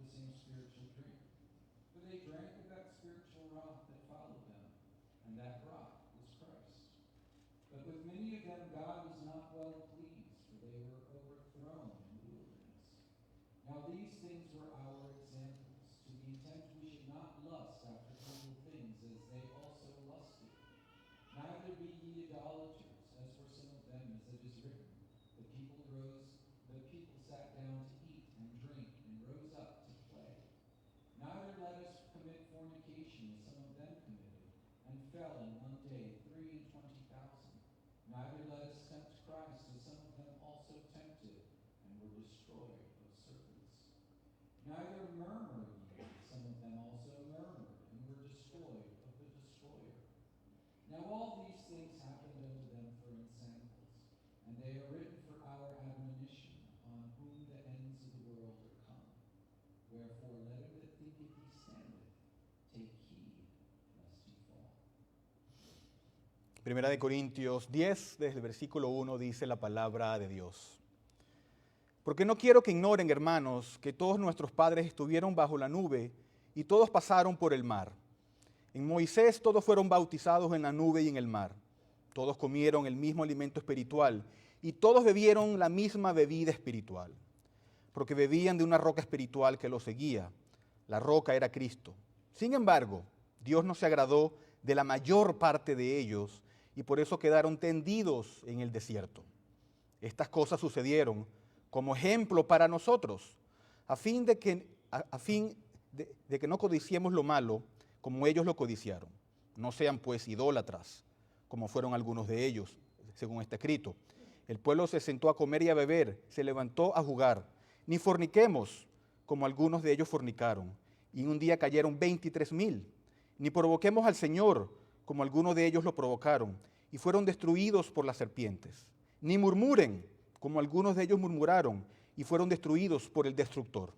the same spiritual drink. For they drank of that spiritual rock that followed them, and that rock was Christ. But with many of them God was not well pleased, for they were overthrown in the wilderness. Now these things were our examples, to the intent we should not lust after evil things, as they also lusted. Neither be ye idolaters, as were some of them, as it is written, the people sat down to eat and drink, and rose up to play. Neither let us commit fornication, as some of them committed, and fell in one day 23,000. Neither let us tempt Christ, as some of them also tempted, and were destroyed of serpents. Neither murmur ye, as some of them also murmured, and were destroyed of the destroyer. Now all these things happened unto them for ensamples, and they are written for our admonition, on whom the ends of the world are come. Wherefore let him that thinketh he standeth take heed lest he fall. Primera de Corintios 10, desde el versículo 1, dice la palabra de Dios. Porque no quiero que ignoren, hermanos, que todos nuestros padres estuvieron bajo la nube y todos pasaron por el mar. En Moisés todos fueron bautizados en la nube y en el mar. Todos comieron el mismo alimento espiritual y todos bebieron la misma bebida espiritual, porque bebían de una roca espiritual que los seguía. La roca era Cristo. Sin embargo, Dios no se agradó de la mayor parte de ellos y por eso quedaron tendidos en el desierto. Estas cosas sucedieron como ejemplo para nosotros, a fin de que no codiciemos lo malo como ellos lo codiciaron. No sean pues idólatras, como fueron algunos de ellos, según está escrito. El pueblo se sentó a comer y a beber, se levantó a jugar. Ni forniquemos, como algunos de ellos fornicaron, y en un día cayeron 23,000. Ni provoquemos al Señor, como algunos de ellos lo provocaron, y fueron destruidos por las serpientes. Ni murmuren, como algunos de ellos murmuraron, y fueron destruidos por el destructor.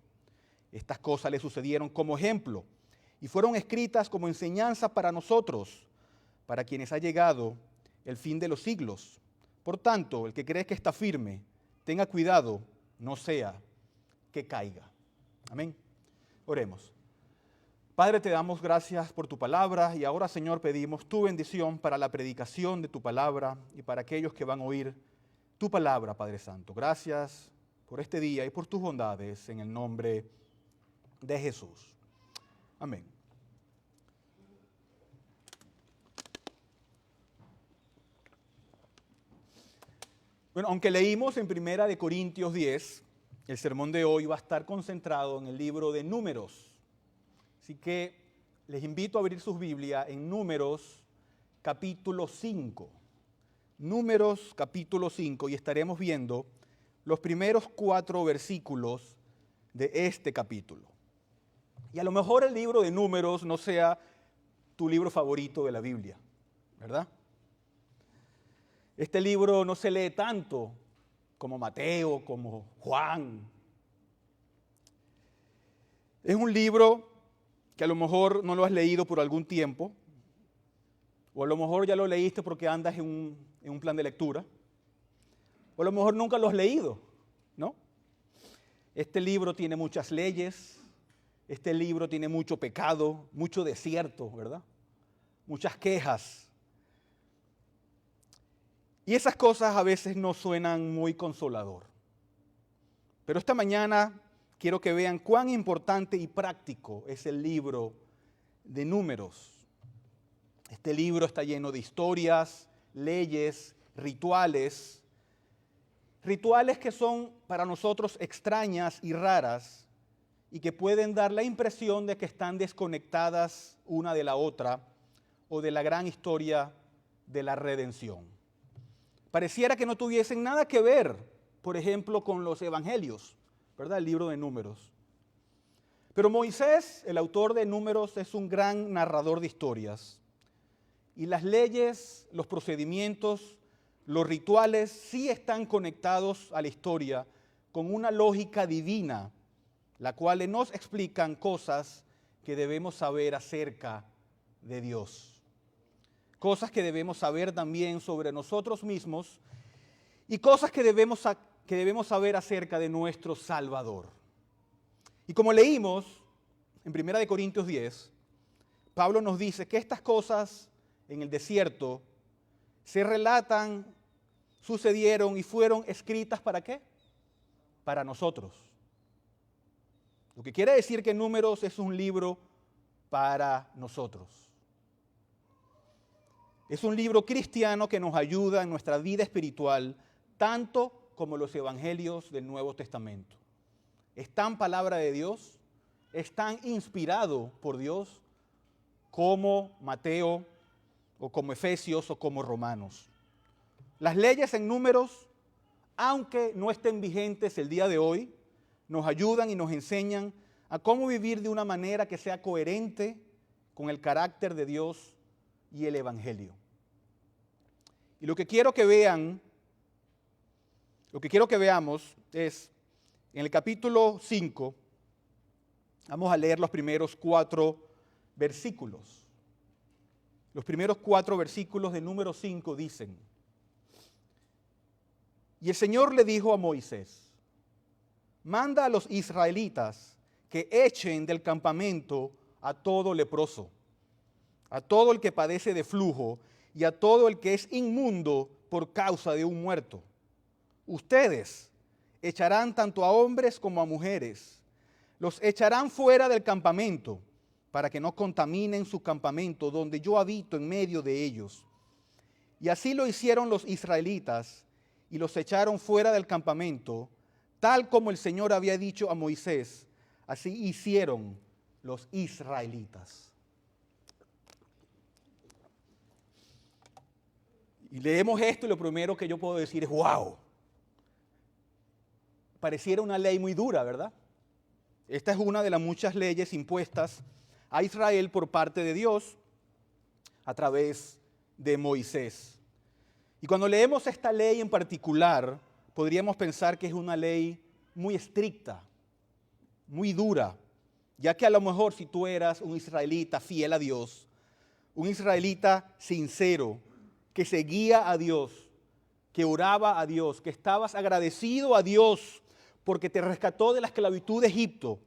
Estas cosas le sucedieron como ejemplo, y fueron escritas como enseñanza para nosotros, para quienes ha llegado el fin de los siglos. Por tanto, el que cree que está firme, tenga cuidado, no sea que caiga. Amén. Oremos. Padre, te damos gracias por tu palabra y ahora, Señor, pedimos tu bendición para la predicación de tu palabra y para aquellos que van a oír tu palabra, Padre Santo. Gracias por este día y por tus bondades en el nombre de Jesús. Amén. Bueno, aunque leímos en Primera de Corintios 10, el sermón de hoy va a estar concentrado en el libro de Números. Así que les invito a abrir sus Biblias en Números capítulo 5. Números capítulo 5 y estaremos viendo los primeros 4 versículos de este capítulo. Y a lo mejor el libro de Números no sea tu libro favorito de la Biblia, ¿verdad? Este libro no se lee tanto como Mateo, como Juan. Es un libro que a lo mejor no lo has leído por algún tiempo, o a lo mejor ya lo leíste porque andas en un plan de lectura, o a lo mejor nunca lo has leído, ¿no? Este libro tiene muchas leyes, este libro tiene mucho pecado, mucho desierto, ¿verdad? Muchas quejas. Y esas cosas a veces no suenan muy consolador. Pero esta mañana quiero que vean cuán importante y práctico es el libro de Números. Este libro está lleno de historias, leyes, rituales que son para nosotros extrañas y raras y que pueden dar la impresión de que están desconectadas una de la otra o de la gran historia de la redención. Pareciera que no tuviesen nada que ver, por ejemplo, con los evangelios, ¿verdad? El libro de Números. Pero Moisés, el autor de Números, es un gran narrador de historias. Y las leyes, los procedimientos, los rituales sí están conectados a la historia con una lógica divina, la cual nos explican cosas que debemos saber acerca de Dios. Cosas que debemos saber también sobre nosotros mismos y cosas que debemos saber acerca de nuestro Salvador. Y como leímos en 1 Corintios 10, Pablo nos dice que estas cosas en el desierto se relatan, sucedieron y fueron escritas ¿para qué? Para nosotros. Lo que quiere decir que Números es un libro para nosotros. Es un libro cristiano que nos ayuda en nuestra vida espiritual, tanto como los evangelios del Nuevo Testamento. Es tan palabra de Dios, es tan inspirado por Dios como Mateo o como Efesios o como Romanos. Las leyes en Números, aunque no estén vigentes el día de hoy, nos ayudan y nos enseñan a cómo vivir de una manera que sea coherente con el carácter de Dios y el Evangelio. Y lo que quiero que veamos es, en el capítulo 5, vamos a leer los primeros 4 versículos. Los primeros 4 versículos de Número 5 dicen: Y el Señor le dijo a Moisés: manda a los israelitas que echen del campamento a todo leproso, a todo el que padece de flujo y a todo el que es inmundo por causa de un muerto. Ustedes echarán tanto a hombres como a mujeres. Los echarán fuera del campamento para que no contaminen su campamento donde yo habito en medio de ellos. Y así lo hicieron los israelitas y los echaron fuera del campamento, tal como el Señor había dicho a Moisés. Así hicieron los israelitas. Y leemos esto y lo primero que yo puedo decir es ¡wow! Pareciera una ley muy dura, ¿verdad? Esta es una de las muchas leyes impuestas a Israel por parte de Dios a través de Moisés. Y cuando leemos esta ley en particular, podríamos pensar que es una ley muy estricta, muy dura, ya que a lo mejor si tú eras un israelita fiel a Dios, un israelita sincero, que seguía a Dios, que oraba a Dios, que estabas agradecido a Dios porque te rescató de la esclavitud de Egipto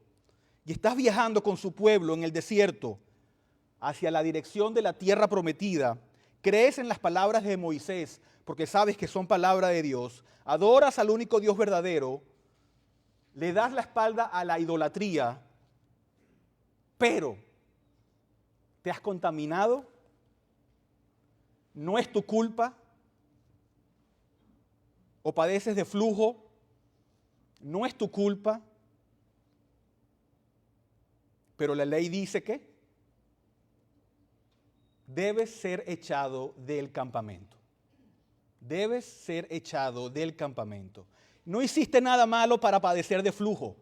y estás viajando con su pueblo en el desierto hacia la dirección de la tierra prometida, crees en las palabras de Moisés porque sabes que son palabra de Dios, adoras al único Dios verdadero, le das la espalda a la idolatría, pero te has contaminado, no es tu culpa, o padeces de flujo, no es tu culpa, pero la ley dice que debes ser echado del campamento. Debes ser echado del campamento. No hiciste nada malo para padecer de flujo.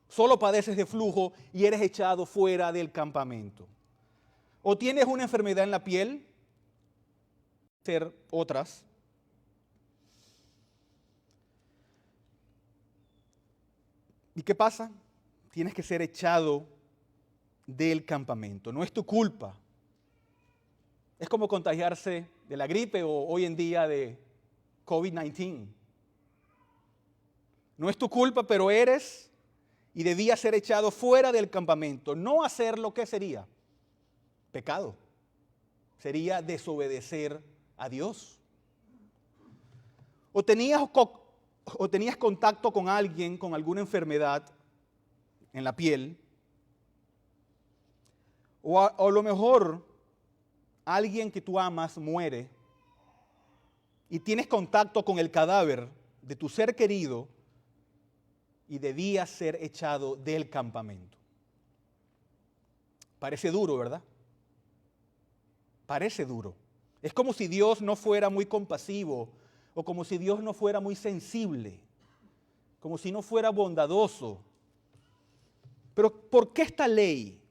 Solo padeces de flujo y eres echado fuera del campamento. O tienes una enfermedad en la piel, ser otras. ¿Y qué pasa? Tienes que ser echado del campamento. No es tu culpa. Es como contagiarse de la gripe o hoy en día de COVID-19. No es tu culpa, pero eres y debías ser echado fuera del campamento. No hacerlo, ¿qué sería? Pecado. Sería desobedecer a Dios. O tenías contacto con alguien con alguna enfermedad en la piel, o a lo mejor alguien que tú amas muere y tienes contacto con el cadáver de tu ser querido y debías ser echado del campamento. Parece duro, ¿verdad? Parece duro. Es como si Dios no fuera muy compasivo o como si Dios no fuera muy sensible, como si no fuera bondadoso. Pero ¿por qué esta ley?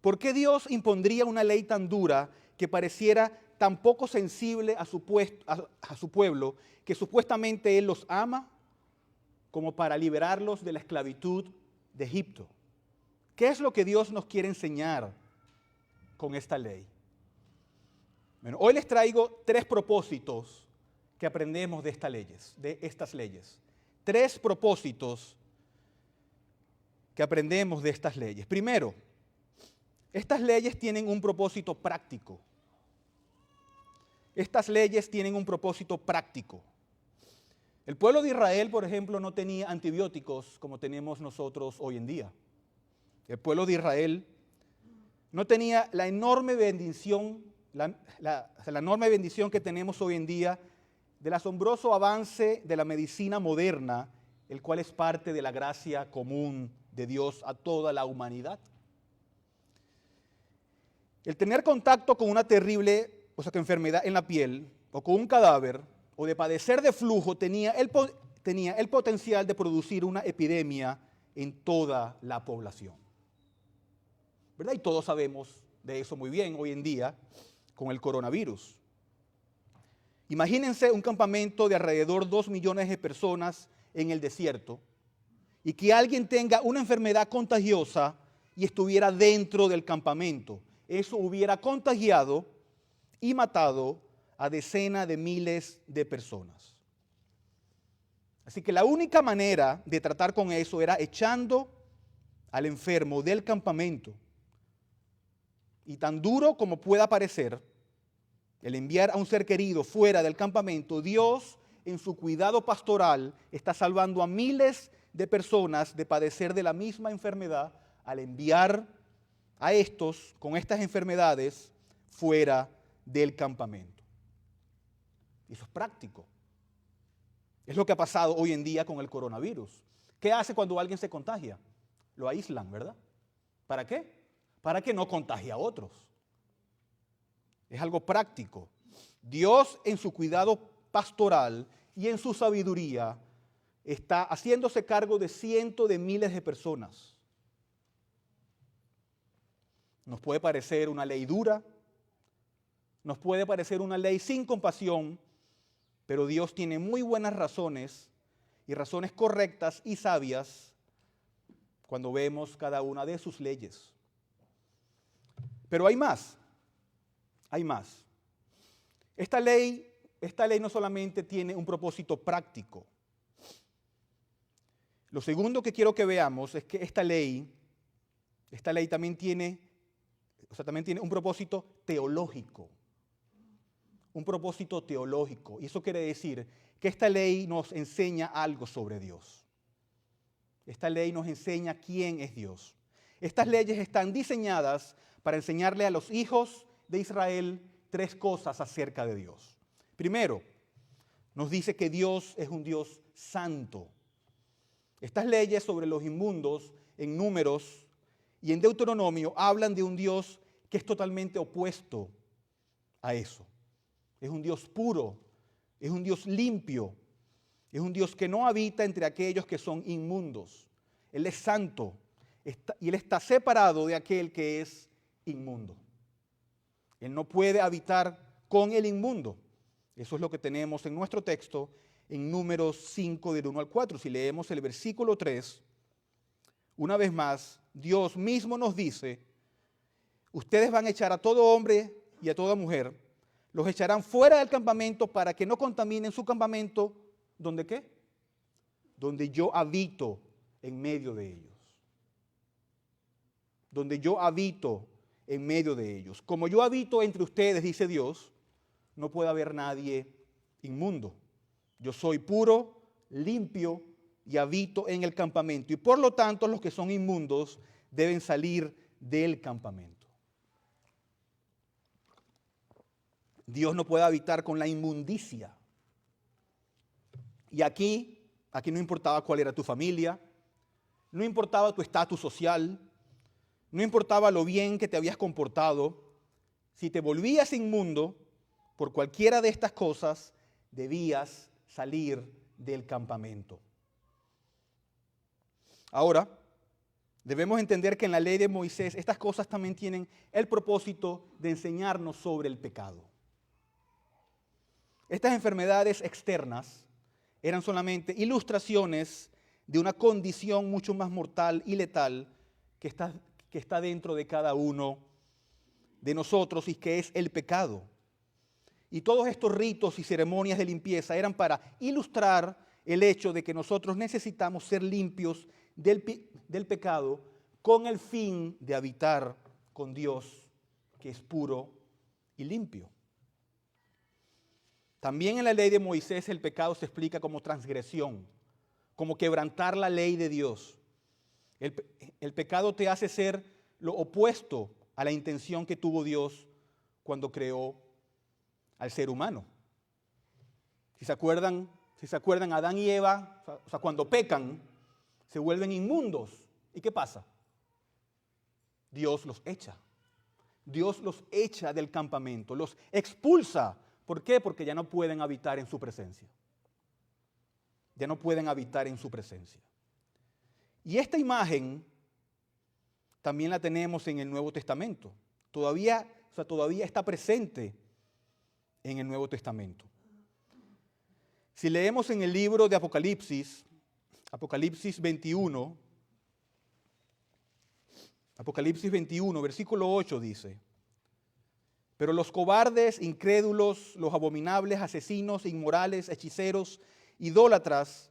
¿Por qué Dios impondría una ley tan dura que pareciera tan poco sensible a su pueblo, que supuestamente Él los ama como para liberarlos de la esclavitud de Egipto? ¿Qué es lo que Dios nos quiere enseñar con esta ley? Bueno, hoy les traigo 3 propósitos que aprendemos de estas leyes. 3 propósitos que aprendemos de estas leyes. Primero, estas leyes tienen un propósito práctico. Estas leyes tienen un propósito práctico. El pueblo de Israel, por ejemplo, no tenía antibióticos como tenemos nosotros hoy en día. El pueblo de Israel no tenía la enorme bendición, la enorme bendición que tenemos hoy en día del asombroso avance de la medicina moderna, el cual es parte de la gracia común de Dios a toda la humanidad. El tener contacto con una terrible enfermedad en la piel o con un cadáver o de padecer de flujo tenía el potencial de producir una epidemia en toda la población. ¿Verdad? Y todos sabemos de eso muy bien hoy en día con el coronavirus. Imagínense un campamento de alrededor de 2 millones de personas en el desierto y que alguien tenga una enfermedad contagiosa y estuviera dentro del campamento. Eso hubiera contagiado y matado a decenas de miles de personas. Así que la única manera de tratar con eso era echando al enfermo del campamento. Y tan duro como pueda parecer el enviar a un ser querido fuera del campamento, Dios en su cuidado pastoral está salvando a miles de personas de padecer de la misma enfermedad al enviar a estos con estas enfermedades fuera del campamento. Eso es práctico. Es lo que ha pasado hoy en día con el coronavirus. ¿Qué hace cuando alguien se contagia? Lo aíslan, ¿verdad? ¿Para qué? Para que no contagie a otros. Es algo práctico. Dios en su cuidado pastoral y en su sabiduría está haciéndose cargo de cientos de miles de personas. Nos puede parecer una ley dura, nos puede parecer una ley sin compasión, pero Dios tiene muy buenas razones y razones correctas y sabias cuando vemos cada una de sus leyes. Pero hay más, hay más. Esta ley no solamente tiene un propósito práctico. Lo segundo que quiero que veamos es que esta ley también tiene un propósito teológico. Un propósito teológico. Y eso quiere decir que esta ley nos enseña algo sobre Dios. Esta ley nos enseña quién es Dios. Estas leyes están diseñadas para enseñarle a los hijos de Israel 3 cosas acerca de Dios. Primero, nos dice que Dios es un Dios santo. Estas leyes sobre los inmundos en Números y en Deuteronomio hablan de un Dios que es totalmente opuesto a eso. Es un Dios puro, es un Dios limpio, es un Dios que no habita entre aquellos que son inmundos. Él es santo y Él está separado de aquel que es inmundo. Él no puede habitar con el inmundo. Eso es lo que tenemos en nuestro texto en Números 5 del 1 al 4. Si leemos el versículo 3, una vez más, Dios mismo nos dice, ustedes van a echar a todo hombre y a toda mujer, los echarán fuera del campamento para que no contaminen su campamento. ¿Dónde qué? Donde yo habito en medio de ellos. Donde yo habito en medio de ellos. Como yo habito entre ustedes, dice Dios, no puede haber nadie inmundo. Yo soy puro, limpio y habito en el campamento. Y por lo tanto, los que son inmundos deben salir del campamento. Dios no puede habitar con la inmundicia. Y aquí no importaba cuál era tu familia, no importaba tu estatus social, no importaba lo bien que te habías comportado. Si te volvías inmundo por cualquiera de estas cosas, debías salir del campamento. Ahora, debemos entender que en la ley de Moisés estas cosas también tienen el propósito de enseñarnos sobre el pecado. Estas enfermedades externas eran solamente ilustraciones de una condición mucho más mortal y letal que está dentro de cada uno de nosotros y que es el pecado. Y todos estos ritos y ceremonias de limpieza eran para ilustrar el hecho de que nosotros necesitamos ser limpios del pecado con el fin de habitar con Dios, que es puro y limpio. También en la ley de Moisés el pecado se explica como transgresión, como quebrantar la ley de Dios. El pecado te hace ser lo opuesto a la intención que tuvo Dios cuando creó al ser humano. Si se acuerdan, Adán y Eva, o sea, cuando pecan, se vuelven inmundos. ¿Y qué pasa? Dios los echa. Dios los echa del campamento, los expulsa. ¿Por qué? Porque ya no pueden habitar en su presencia. Ya no pueden habitar en su presencia. Y esta imagen también la tenemos en el Nuevo Testamento. Todavía está presente en el Nuevo Testamento. Si leemos en el libro de Apocalipsis 21, versículo 8 dice: pero los cobardes, incrédulos, los abominables, asesinos, inmorales, hechiceros, idólatras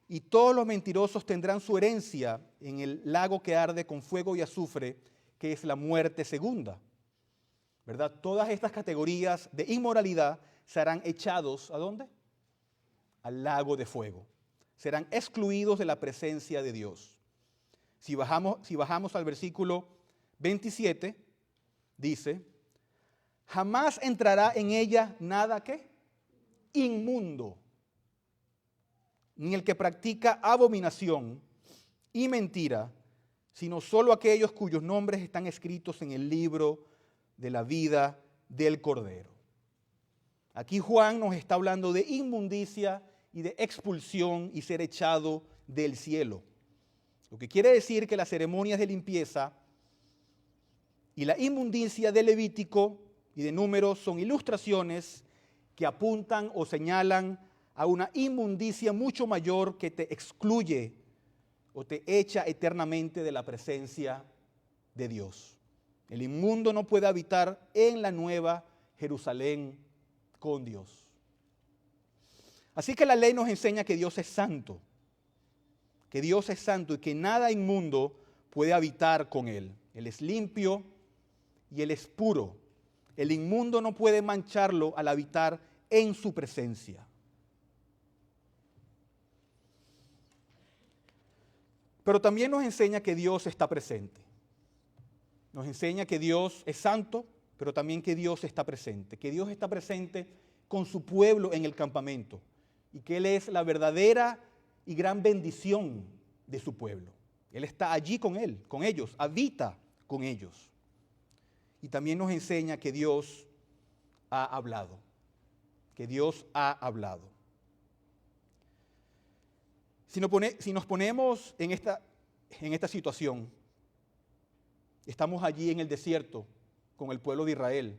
y todos los mentirosos tendrán su herencia en el lago que arde con fuego y azufre, que es la muerte segunda. ¿Verdad? Todas estas categorías de inmoralidad serán echados, ¿a dónde? Al lago de fuego. Serán excluidos de la presencia de Dios. Si bajamos al versículo 27, dice: jamás entrará en ella nada ¿qué? Inmundo, ni el que practica abominación y mentira, sino solo aquellos cuyos nombres están escritos en el libro de la vida del Cordero. Aquí Juan nos está hablando de inmundicia y de expulsión y ser echado del cielo. Lo que quiere decir que las ceremonias de limpieza y la inmundicia de Levítico y de Números son ilustraciones que apuntan o señalan a una inmundicia mucho mayor que te excluye o te echa eternamente de la presencia de Dios. El inmundo no puede habitar en la nueva Jerusalén con Dios. Así que la ley nos enseña que Dios es santo, y que nada inmundo puede habitar con Él. Él es limpio y Él es puro. El inmundo no puede mancharlo al habitar en su presencia. Pero también nos enseña que Dios está presente. Nos enseña que Dios es santo, pero también que Dios está presente. Que Dios está presente con su pueblo en el campamento. Y que Él es la verdadera y gran bendición de su pueblo. Él está allí con ellos, habita con ellos. Y también nos enseña que Dios ha hablado. Que Dios ha hablado. Si nos ponemos en esta situación, estamos allí en el desierto con el pueblo de Israel,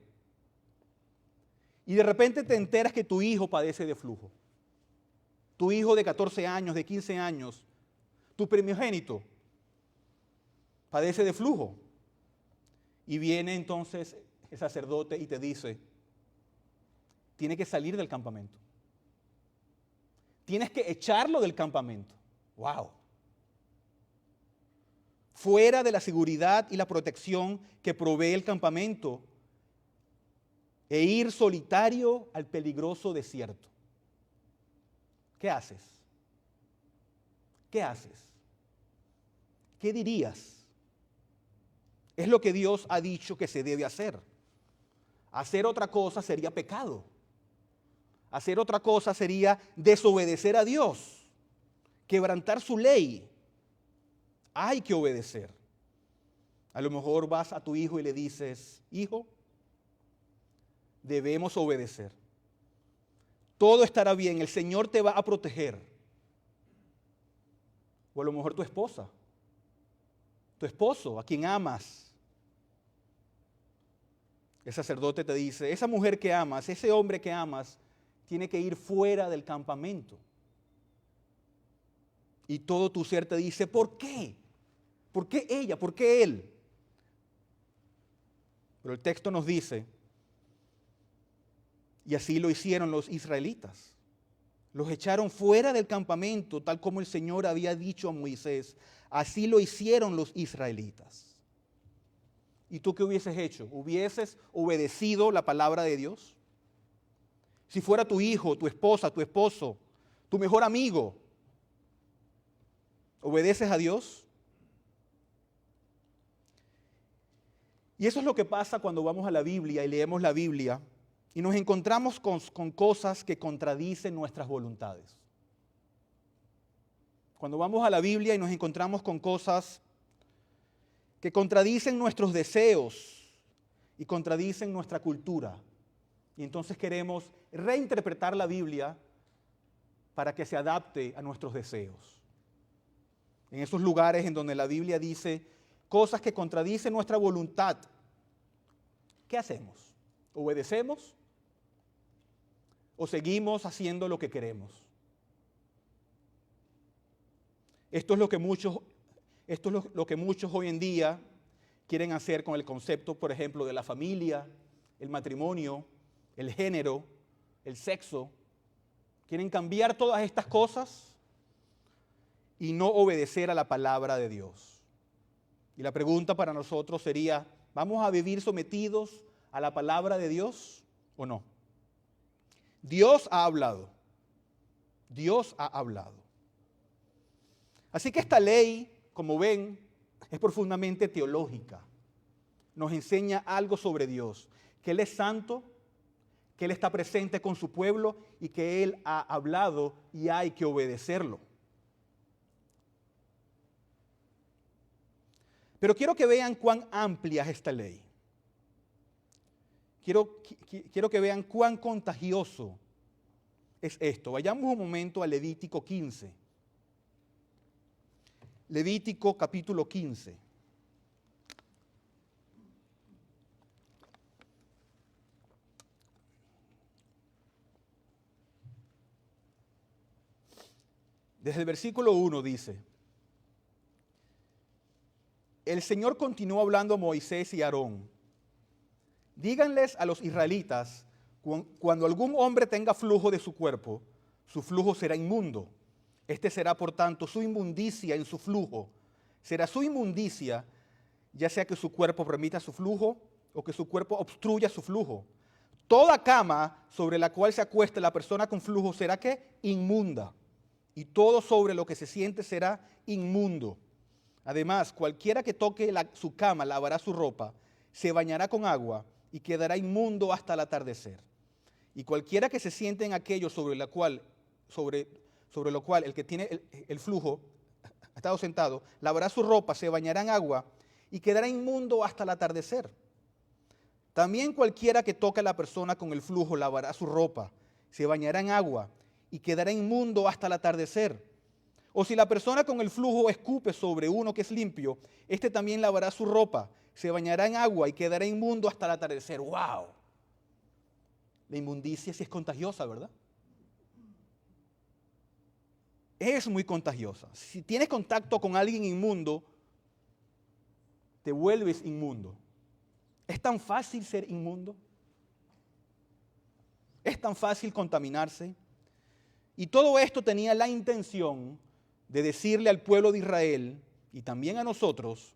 y de repente te enteras que tu hijo padece de flujo. Tu hijo de 14 años, de 15 años, tu primogénito, padece de flujo. Y viene entonces el sacerdote y te dice: tiene que salir del campamento. Tienes que echarlo del campamento. ¡Wow! Fuera de la seguridad y la protección que provee el campamento, e ir solitario al peligroso desierto. ¿Qué haces? ¿Qué haces? ¿Qué dirías? Es lo que Dios ha dicho que se debe hacer. Hacer otra cosa sería pecado. Hacer otra cosa sería desobedecer a Dios, quebrantar su ley. Hay que obedecer. A lo mejor vas a tu hijo y le dices: hijo, debemos obedecer. Todo estará bien, el Señor te va a proteger. O a lo mejor tu esposa, tu esposo, a quien amas. El sacerdote te dice: esa mujer que amas, ese hombre que amas, tiene que ir fuera del campamento. Y todo tu ser te dice: ¿por qué? ¿Por qué ella? ¿Por qué él? Pero el texto nos dice: y así lo hicieron los israelitas. Los echaron fuera del campamento, tal como el Señor había dicho a Moisés. Así lo hicieron los israelitas. ¿Y tú qué hubieses hecho? ¿Hubieses obedecido la palabra de Dios? Si fuera tu hijo, tu esposa, tu esposo, tu mejor amigo, ¿obedeces a Dios? Y eso es lo que pasa cuando vamos a la Biblia y leemos la Biblia y nos encontramos con cosas que contradicen nuestras voluntades. Cuando vamos a la Biblia y nos encontramos con cosas que contradicen nuestros deseos y contradicen nuestra cultura. Y entonces queremos reinterpretar la Biblia para que se adapte a nuestros deseos. En esos lugares en donde la Biblia dice cosas que contradicen nuestra voluntad, ¿qué hacemos? ¿Obedecemos? ¿O seguimos haciendo lo que queremos? Esto es lo que muchos hoy en día quieren hacer con el concepto, por ejemplo, de la familia, el matrimonio, el género, el sexo. Quieren cambiar todas estas cosas y no obedecer a la palabra de Dios. Y la pregunta para nosotros sería, ¿vamos a vivir sometidos a la palabra de Dios o no? Dios ha hablado. Dios ha hablado. Así que esta ley, como ven, es profundamente teológica. Nos enseña algo sobre Dios, que Él es santo, que Él está presente con su pueblo y que Él ha hablado y hay que obedecerlo. Pero quiero que vean cuán amplia es esta ley. Quiero que vean cuán contagioso es esto. Vayamos un momento a Levítico 15. Levítico capítulo 15. Desde el versículo 1 dice: el Señor continuó hablando a Moisés y a Aarón. Díganles a los israelitas, cuando algún hombre tenga flujo de su cuerpo, su flujo será inmundo. Este será, por tanto, su inmundicia en su flujo. Será su inmundicia, ya sea que su cuerpo permita su flujo o que su cuerpo obstruya su flujo. Toda cama sobre la cual se acueste la persona con flujo será ¿qué? Inmunda. Y todo sobre lo que se siente será inmundo. Además, cualquiera que toque su cama lavará su ropa, se bañará con agua y quedará inmundo hasta el atardecer. Y cualquiera que se siente en aquello sobre lo cual el que tiene el flujo ha estado sentado, lavará su ropa, se bañará en agua y quedará inmundo hasta el atardecer. También cualquiera que toque a la persona con el flujo lavará su ropa, se bañará en agua y quedará inmundo hasta el atardecer. O si la persona con el flujo escupe sobre uno que es limpio, este también lavará su ropa, se bañará en agua y quedará inmundo hasta el atardecer. ¡Wow! La inmundicia sí es contagiosa, ¿verdad? Es muy contagiosa. Si tienes contacto con alguien inmundo, te vuelves inmundo. ¿Es tan fácil ser inmundo? ¿Es tan fácil contaminarse? Y todo esto tenía la intención de decirle al pueblo de Israel y también a nosotros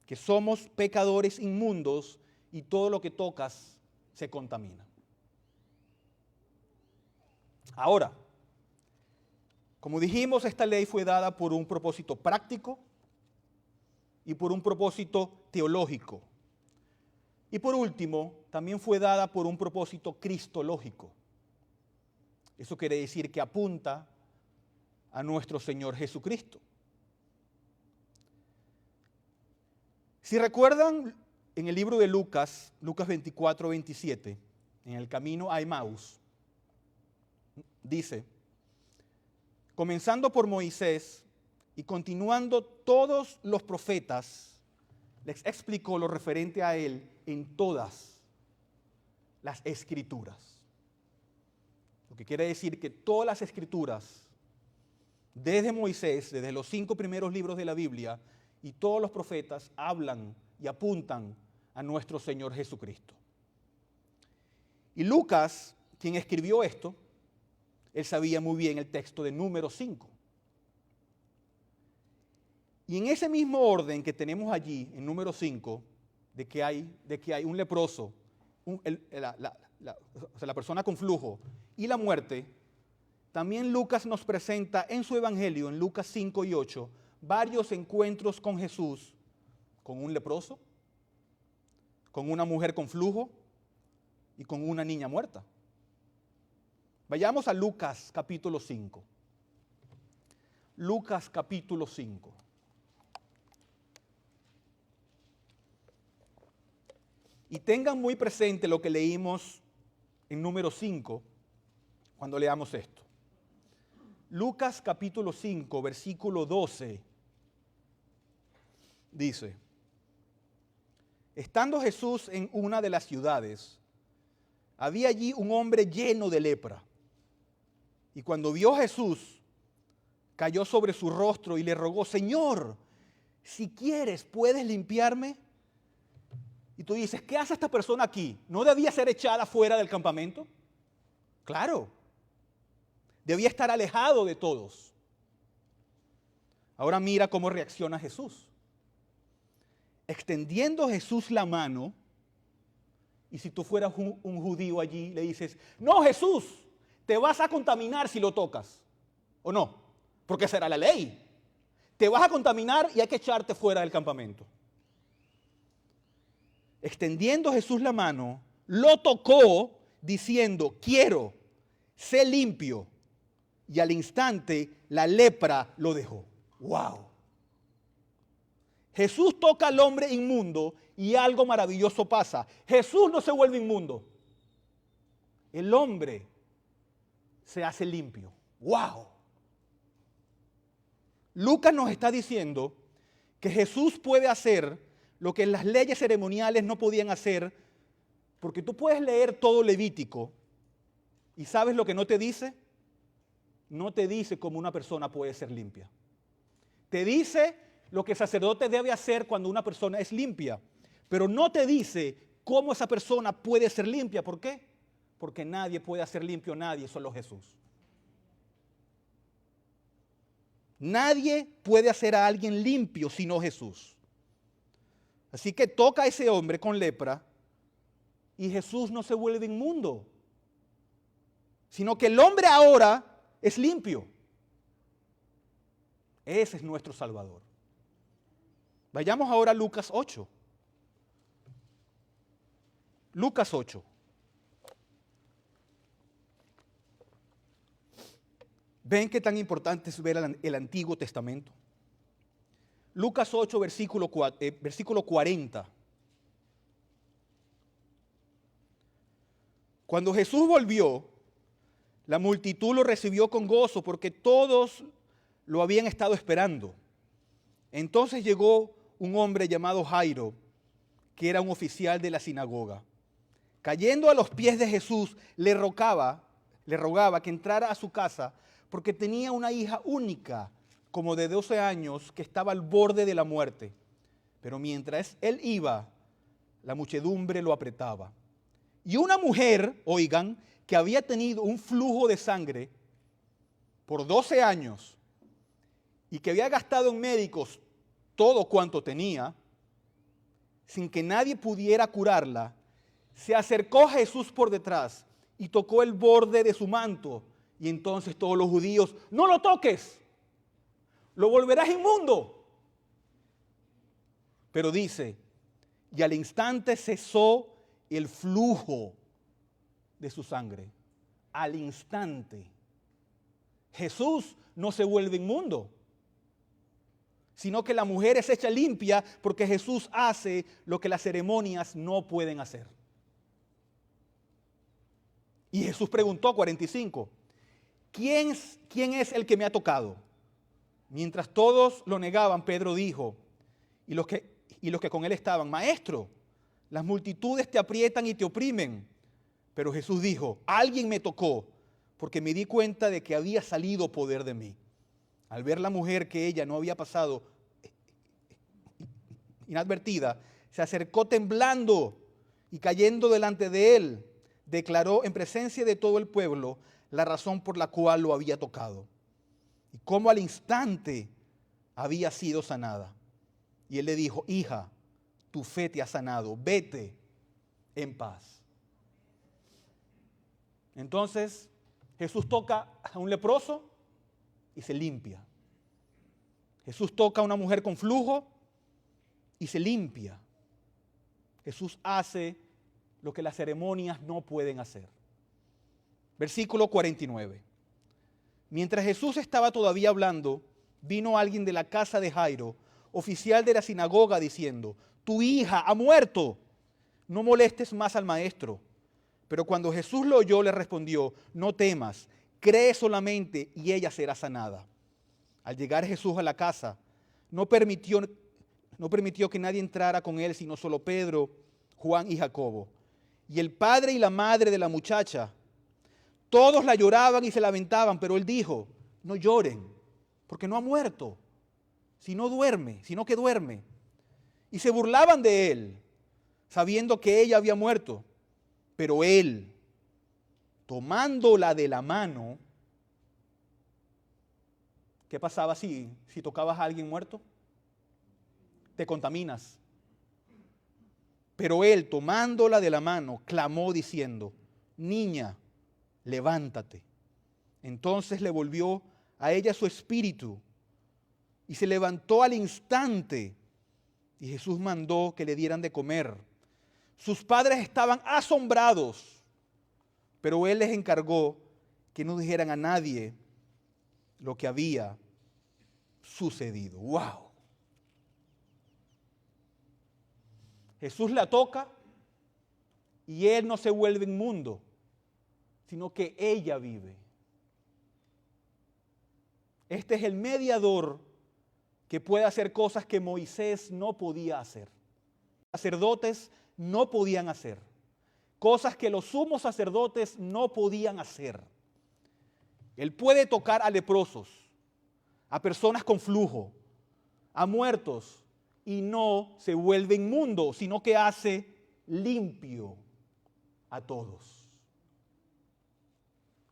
que somos pecadores inmundos y todo lo que tocas se contamina. Ahora, como dijimos, esta ley fue dada por un propósito práctico y por un propósito teológico. Y por último, también fue dada por un propósito cristológico. Eso quiere decir que apunta a nuestro Señor Jesucristo. Si recuerdan en el libro de Lucas 24, 27, en el camino a Emaús, dice: comenzando por Moisés y continuando todos los profetas, les explicó lo referente a él en todas las escrituras. Lo que quiere decir que todas las escrituras, desde Moisés, desde los 5 primeros libros de la Biblia, y todos los profetas hablan y apuntan a nuestro Señor Jesucristo. Y Lucas, quien escribió esto, Él sabía muy bien el texto de Números 5. Y en ese mismo orden que tenemos allí, en Números 5, de que hay un leproso, la persona con flujo y la muerte, también Lucas nos presenta en su evangelio, en Lucas 5 y 8, varios encuentros con Jesús, con un leproso, con una mujer con flujo y con una niña muerta. Vayamos a Lucas capítulo 5. Lucas capítulo 5. Y tengan muy presente lo que leímos en número 5 cuando leamos esto. Lucas capítulo 5, versículo 12, dice: estando Jesús en una de las ciudades, había allí un hombre lleno de lepra. Y cuando vio a Jesús, cayó sobre su rostro y le rogó: Señor, si quieres, ¿puedes limpiarme? Y tú dices, ¿qué hace esta persona aquí? ¿No debía ser echada fuera del campamento? Claro, debía estar alejado de todos. Ahora mira cómo reacciona Jesús. Extendiendo Jesús la mano, y si tú fueras un judío allí, le dices, no, Jesús, te vas a contaminar si lo tocas, ¿o no? Porque será la ley. Te vas a contaminar y hay que echarte fuera del campamento. Extendiendo Jesús la mano, lo tocó diciendo, quiero, sé limpio. Y al instante la lepra lo dejó. ¡Wow! Jesús toca al hombre inmundo y algo maravilloso pasa. Jesús no se vuelve inmundo. El hombre se hace limpio. ¡Wow! Lucas nos está diciendo que Jesús puede hacer lo que las leyes ceremoniales no podían hacer, porque tú puedes leer todo Levítico y ¿sabes lo que no te dice? No te dice cómo una persona puede ser limpia. Te dice lo que el sacerdote debe hacer cuando una persona es limpia, pero no te dice cómo esa persona puede ser limpia. ¿Por qué? Porque nadie puede hacer limpio a nadie, solo Jesús. Nadie puede hacer a alguien limpio sino Jesús. Así que toca a ese hombre con lepra y Jesús no se vuelve inmundo, sino que el hombre ahora es limpio. Ese es nuestro Salvador. Vayamos ahora a Lucas 8. Lucas 8. ¿Ven qué tan importante es ver el Antiguo Testamento? Lucas 8, versículo 40. Cuando Jesús volvió, la multitud lo recibió con gozo porque todos lo habían estado esperando. Entonces llegó un hombre llamado Jairo, que era un oficial de la sinagoga. Cayendo a los pies de Jesús, le rogaba que entrara a su casa porque tenía una hija única, como de 12 años, que estaba al borde de la muerte. Pero mientras él iba, la muchedumbre lo apretaba. Y una mujer, oigan, que había tenido un flujo de sangre por 12 años y que había gastado en médicos todo cuanto tenía, sin que nadie pudiera curarla, se acercó a Jesús por detrás y tocó el borde de su manto. Y entonces todos los judíos, no lo toques, lo volverás inmundo. Pero dice, y al instante cesó el flujo de su sangre. Al instante. Jesús no se vuelve inmundo, sino que la mujer es hecha limpia porque Jesús hace lo que las ceremonias no pueden hacer. Y Jesús preguntó, 45, ¿quién es el que me ha tocado? Mientras todos lo negaban, Pedro dijo, y los que con él estaban, Maestro, las multitudes te aprietan y te oprimen. Pero Jesús dijo, alguien me tocó, porque me di cuenta de que había salido poder de mí. Al ver la mujer que ella no había pasado inadvertida, se acercó temblando y cayendo delante de él, declaró en presencia de todo el pueblo la razón por la cual lo había tocado y cómo al instante había sido sanada. Y él le dijo: hija, tu fe te ha sanado, vete en paz. Entonces Jesús toca a un leproso y se limpia. Jesús toca a una mujer con flujo y se limpia. Jesús hace lo que las ceremonias no pueden hacer. Versículo 49. Mientras Jesús estaba todavía hablando, vino alguien de la casa de Jairo, oficial de la sinagoga, diciendo: tu hija ha muerto, no molestes más al maestro. Pero cuando Jesús lo oyó, le respondió: no temas, cree solamente y ella será sanada. Al llegar Jesús a la casa, no permitió que nadie entrara con él, sino solo Pedro, Juan y Jacobo. Y el padre y la madre de la muchacha, todos la lloraban y se lamentaban, pero él dijo: no lloren, porque no ha muerto, sino que duerme. Y se burlaban de él, sabiendo que ella había muerto. Pero él, tomándola de la mano, ¿qué pasaba si tocabas a alguien muerto? Te contaminas. Pero él, tomándola de la mano, clamó diciendo: niña, levántate. Entonces le volvió a ella su espíritu y se levantó al instante. Y Jesús mandó que le dieran de comer. Sus padres estaban asombrados, pero él les encargó que no dijeran a nadie lo que había sucedido. ¡Wow! Jesús la toca y él no se vuelve inmundo, sino que ella vive. Este es el mediador que puede hacer cosas que Moisés no podía hacer. Los sacerdotes no podían hacer. Cosas que los sumos sacerdotes no podían hacer. Él puede tocar a leprosos, a personas con flujo, a muertos, y no se vuelve inmundo, sino que hace limpio a todos.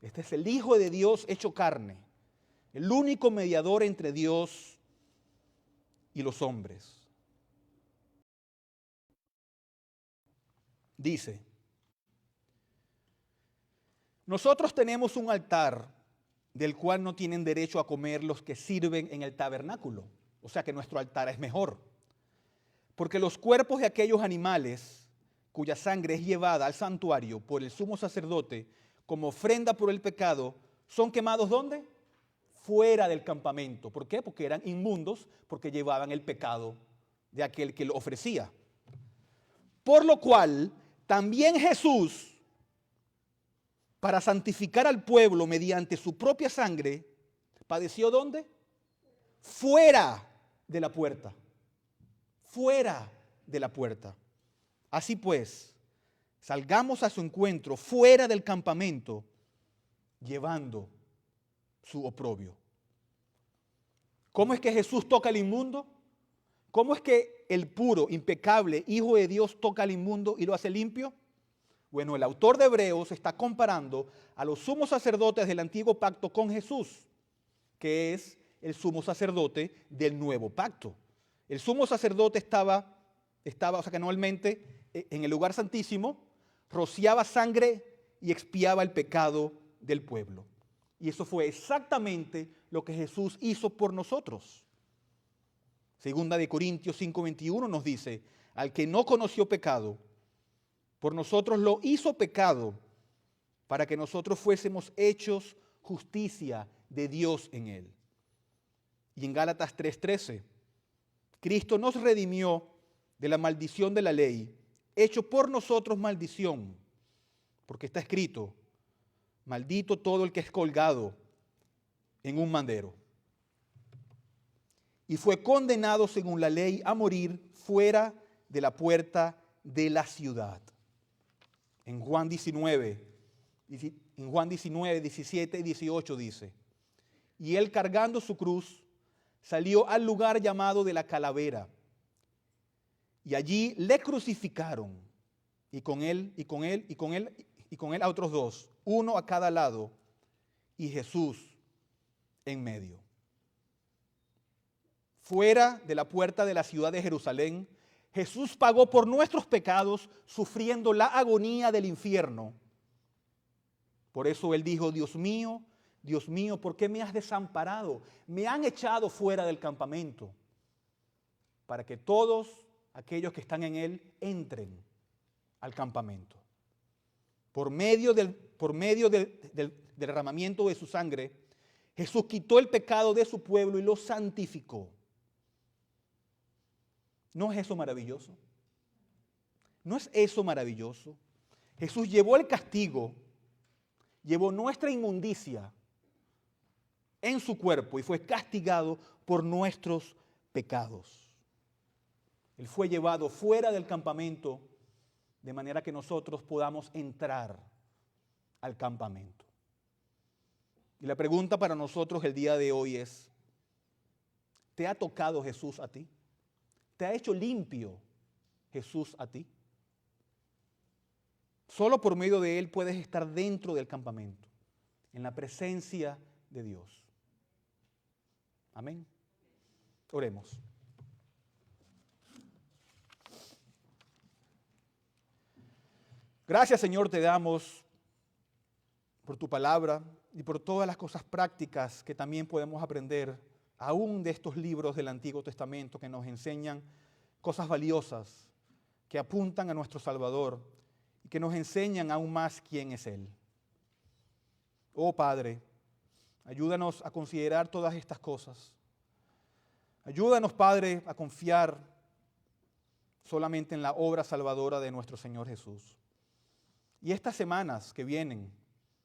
Este es el Hijo de Dios hecho carne, el único mediador entre Dios y los hombres. Dice: nosotros tenemos un altar del cual no tienen derecho a comer los que sirven en el tabernáculo. O sea que nuestro altar es mejor. Porque los cuerpos de aquellos animales cuya sangre es llevada al santuario por el sumo sacerdote como ofrenda por el pecado, son quemados ¿dónde? Fuera del campamento. ¿Por qué? Porque eran inmundos, porque llevaban el pecado de aquel que lo ofrecía. Por lo cual, también Jesús, para santificar al pueblo mediante su propia sangre, padeció ¿dónde? Fuera de la puerta. Fuera de la puerta. Así pues, salgamos a su encuentro fuera del campamento, llevando su oprobio. ¿Cómo es que Jesús toca al inmundo? ¿Cómo es que el puro, impecable Hijo de Dios toca al inmundo y lo hace limpio? Bueno, el autor de Hebreos está comparando a los sumos sacerdotes del antiguo pacto con Jesús, que es el sumo sacerdote del nuevo pacto. El sumo sacerdote estaba, o sea que normalmente en el lugar santísimo rociaba sangre y expiaba el pecado del pueblo. Y eso fue exactamente lo que Jesús hizo por nosotros. Segunda de Corintios 5:21 nos dice: al que no conoció pecado, por nosotros lo hizo pecado, para que nosotros fuésemos hechos justicia de Dios en él. Y en Gálatas 3:13, Cristo nos redimió de la maldición de la ley, hecho por nosotros maldición, porque está escrito: maldito todo el que es colgado en un madero. Y fue condenado según la ley a morir fuera de la puerta de la ciudad. En Juan 19, 17 y 18 dice: y él, cargando su cruz, salió al lugar llamado de la Calavera, y allí le crucificaron, y con él a otros dos, uno a cada lado, y Jesús en medio. Fuera de la puerta de la ciudad de Jerusalén, Jesús pagó por nuestros pecados, sufriendo la agonía del infierno. Por eso Él dijo: Dios mío, ¿por qué me has desamparado? Me han echado fuera del campamento, para que todos aquellos que están en Él entren al campamento. Por medio del derramamiento de su sangre, Jesús quitó el pecado de su pueblo y lo santificó. ¿No es eso maravilloso? ¿No es eso maravilloso? Jesús llevó el castigo, llevó nuestra inmundicia en su cuerpo y fue castigado por nuestros pecados. Él fue llevado fuera del campamento de manera que nosotros podamos entrar al campamento. Y la pregunta para nosotros el día de hoy es: ¿te ha tocado Jesús a ti? ¿Te ha hecho limpio Jesús a ti? Solo por medio de Él puedes estar dentro del campamento, en la presencia de Dios. Amén. Oremos. Gracias, Señor, te damos por tu palabra y por todas las cosas prácticas que también podemos aprender aún de estos libros del Antiguo Testamento que nos enseñan cosas valiosas, que apuntan a nuestro Salvador y que nos enseñan aún más quién es Él. Oh Padre, ayúdanos a considerar todas estas cosas. Ayúdanos, Padre, a confiar solamente en la obra salvadora de nuestro Señor Jesús. Y estas semanas que vienen,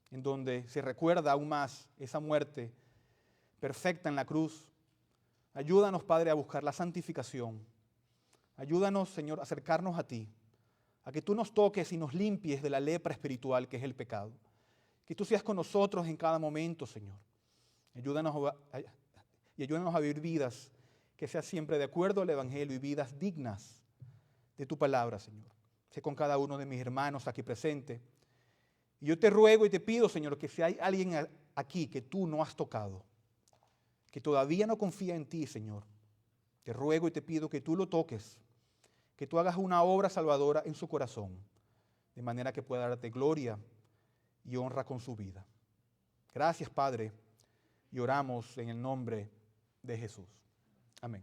en donde se recuerda aún más esa muerte perfecta en la cruz, ayúdanos, Padre, a buscar la santificación. Ayúdanos, Señor, a acercarnos a ti, a que tú nos toques y nos limpies de la lepra espiritual que es el pecado. Que tú seas con nosotros en cada momento, Señor. Ayúdanos a vivir vidas que sean siempre de acuerdo al Evangelio y vidas dignas de tu palabra, Señor. Sé con cada uno de mis hermanos aquí presente. Y yo te ruego y te pido, Señor, que si hay alguien aquí que tú no has tocado, que todavía no confía en ti, Señor, te ruego y te pido que tú lo toques, que tú hagas una obra salvadora en su corazón, de manera que pueda darte gloria y honra con su vida. Gracias, Padre, y oramos en el nombre de Jesús. Amén.